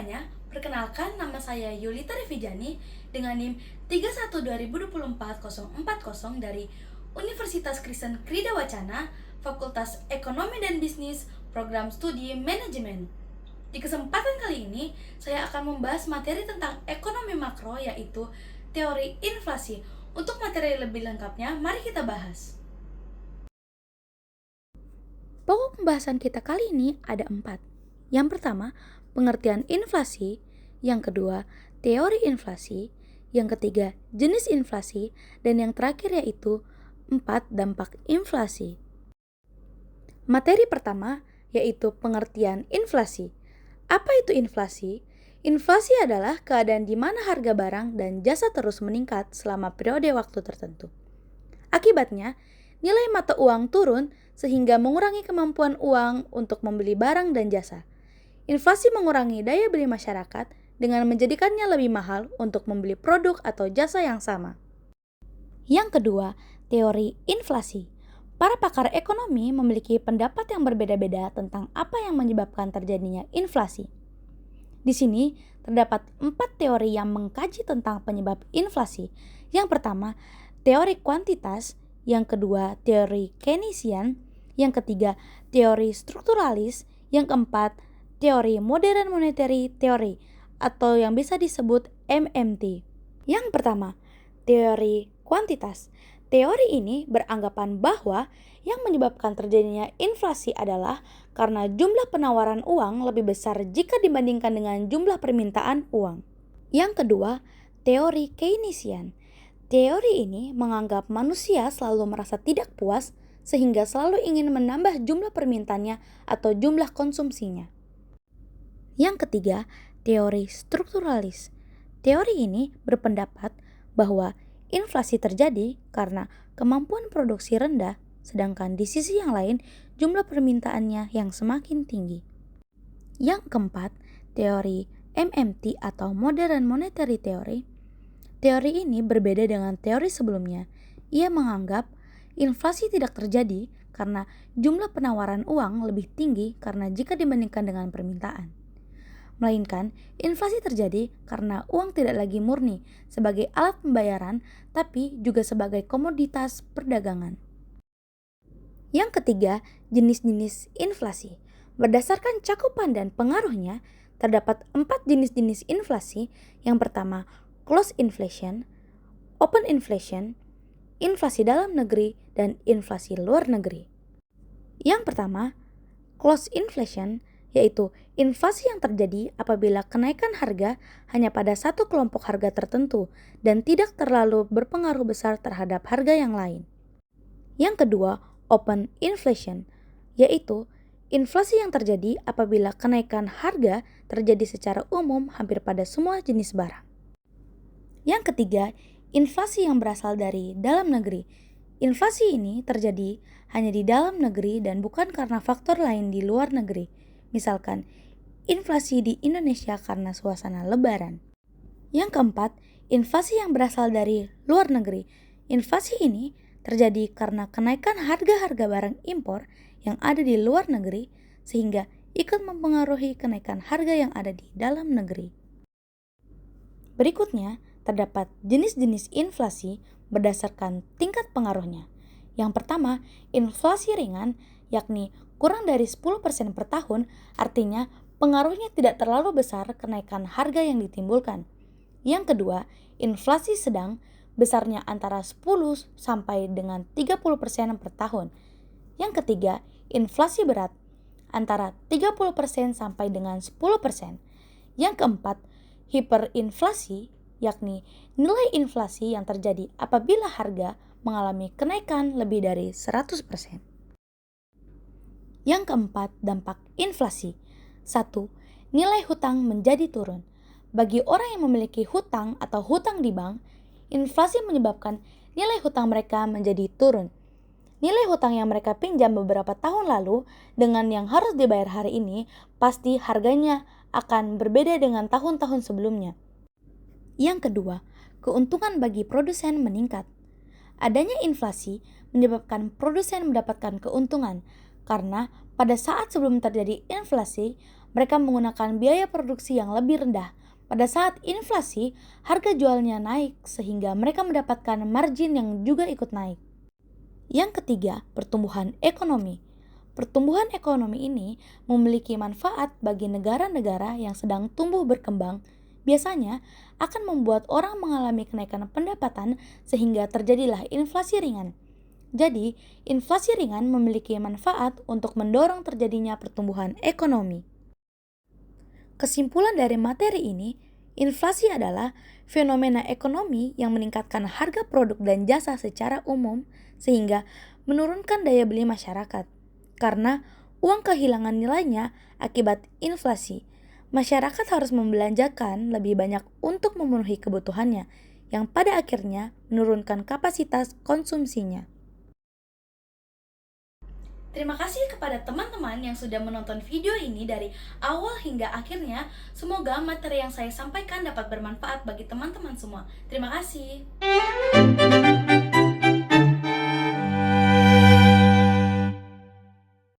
semuanya, perkenalkan nama saya Yulita Revijani dengan NIM 31 2024 040 dari Universitas Kristen Krida Wacana, Fakultas Ekonomi dan Bisnis, Program Studi Manajemen. Di kesempatan kali ini, saya akan membahas materi tentang ekonomi makro yaitu teori inflasi. Untuk materi lebih lengkapnya, mari kita bahas. Pokok pembahasan kita kali ini ada 4. Yang pertama, pengertian inflasi. Yang kedua, teori inflasi. Yang ketiga, jenis inflasi. Dan yang terakhir yaitu 4 dampak inflasi. Materi pertama yaitu pengertian inflasi. Apa itu inflasi? Inflasi adalah keadaan di mana harga barang dan jasa terus meningkat selama periode waktu tertentu. Akibatnya, nilai mata uang turun sehingga mengurangi kemampuan uang untuk membeli barang dan jasa. Inflasi mengurangi daya beli masyarakat dengan menjadikannya lebih mahal untuk membeli produk atau jasa yang sama. Yang kedua, teori inflasi. Para pakar ekonomi memiliki pendapat yang berbeda-beda tentang apa yang menyebabkan terjadinya inflasi. Di sini terdapat 4 teori yang mengkaji tentang penyebab inflasi. Yang pertama, teori kuantitas. Yang kedua, teori Keynesian. Yang ketiga, teori strukturalis. Yang keempat, teori modern monetary theory atau yang bisa disebut MMT. Yang pertama, teori kuantitas. Teori ini beranggapan bahwa yang menyebabkan terjadinya inflasi adalah karena jumlah penawaran uang lebih besar jika dibandingkan dengan jumlah permintaan uang. Yang kedua, teori Keynesian. Teori ini menganggap manusia selalu merasa tidak puas sehingga selalu ingin menambah jumlah permintaannya atau jumlah konsumsinya. Yang ketiga, teori strukturalis. Teori ini berpendapat bahwa inflasi terjadi karena kemampuan produksi rendah, sedangkan di sisi yang lain jumlah permintaannya yang semakin tinggi. Yang keempat, teori MMT atau Modern Monetary Theory. Teori ini berbeda dengan teori sebelumnya. Ia menganggap inflasi tidak terjadi karena jumlah penawaran uang lebih tinggi karena jika dibandingkan dengan permintaan. Melainkan, inflasi terjadi karena uang tidak lagi murni sebagai alat pembayaran, tapi juga sebagai komoditas perdagangan. Yang ketiga, jenis-jenis inflasi. Berdasarkan cakupan dan pengaruhnya, terdapat 4 jenis-jenis inflasi. Yang pertama, close inflation, open inflation, inflasi dalam negeri, dan inflasi luar negeri. Yang pertama, close inflation, yaitu inflasi yang terjadi apabila kenaikan harga hanya pada satu kelompok harga tertentu dan tidak terlalu berpengaruh besar terhadap harga yang lain. Yang kedua, open inflation, yaitu inflasi yang terjadi apabila kenaikan harga terjadi secara umum hampir pada semua jenis barang. Yang ketiga, inflasi yang berasal dari dalam negeri. Inflasi ini terjadi hanya di dalam negeri dan bukan karena faktor lain di luar negeri. Misalkan, inflasi di Indonesia karena suasana lebaran. Yang keempat, inflasi yang berasal dari luar negeri. Inflasi ini terjadi karena kenaikan harga-harga barang impor yang ada di luar negeri sehingga ikut mempengaruhi kenaikan harga yang ada di dalam negeri. Berikutnya, terdapat jenis-jenis inflasi berdasarkan tingkat pengaruhnya. Yang pertama, inflasi ringan, yakni kurang dari 10% per tahun, artinya pengaruhnya tidak terlalu besar kenaikan harga yang ditimbulkan. Yang kedua, inflasi sedang, besarnya antara 10 sampai dengan 30% per tahun. Yang ketiga, inflasi berat, antara 30% sampai dengan 10%. Yang keempat, hiperinflasi, yakni nilai inflasi yang terjadi apabila harga mengalami kenaikan lebih dari 100%. Yang keempat, dampak inflasi. 1. Nilai hutang menjadi turun. Bagi orang yang memiliki hutang atau hutang di bank, inflasi menyebabkan nilai hutang mereka menjadi turun. Nilai hutang yang mereka pinjam beberapa tahun lalu dengan yang harus dibayar hari ini, pasti harganya akan berbeda dengan tahun-tahun sebelumnya. Yang kedua, keuntungan bagi produsen meningkat. Adanya inflasi menyebabkan produsen mendapatkan keuntungan, karena pada saat sebelum terjadi inflasi, Mereka menggunakan biaya produksi yang lebih rendah. Pada saat inflasi, harga jualnya naik sehingga mereka mendapatkan margin yang juga ikut naik. Yang ketiga, pertumbuhan ekonomi. Pertumbuhan ekonomi ini memiliki manfaat bagi negara-negara yang sedang tumbuh berkembang. Biasanya akan membuat orang mengalami kenaikan pendapatan sehingga terjadilah inflasi ringan. Jadi, inflasi ringan memiliki manfaat untuk mendorong terjadinya pertumbuhan ekonomi. Kesimpulan dari materi ini, inflasi adalah fenomena ekonomi yang meningkatkan harga produk dan jasa secara umum sehingga menurunkan daya beli masyarakat. Karena uang kehilangan nilainya akibat inflasi, masyarakat harus membelanjakan lebih banyak untuk memenuhi kebutuhannya, yang pada akhirnya menurunkan kapasitas konsumsinya. Terima kasih kepada teman-teman yang sudah menonton video ini dari awal hingga akhirnya. Semoga materi yang saya sampaikan dapat bermanfaat bagi teman-teman semua. Terima kasih.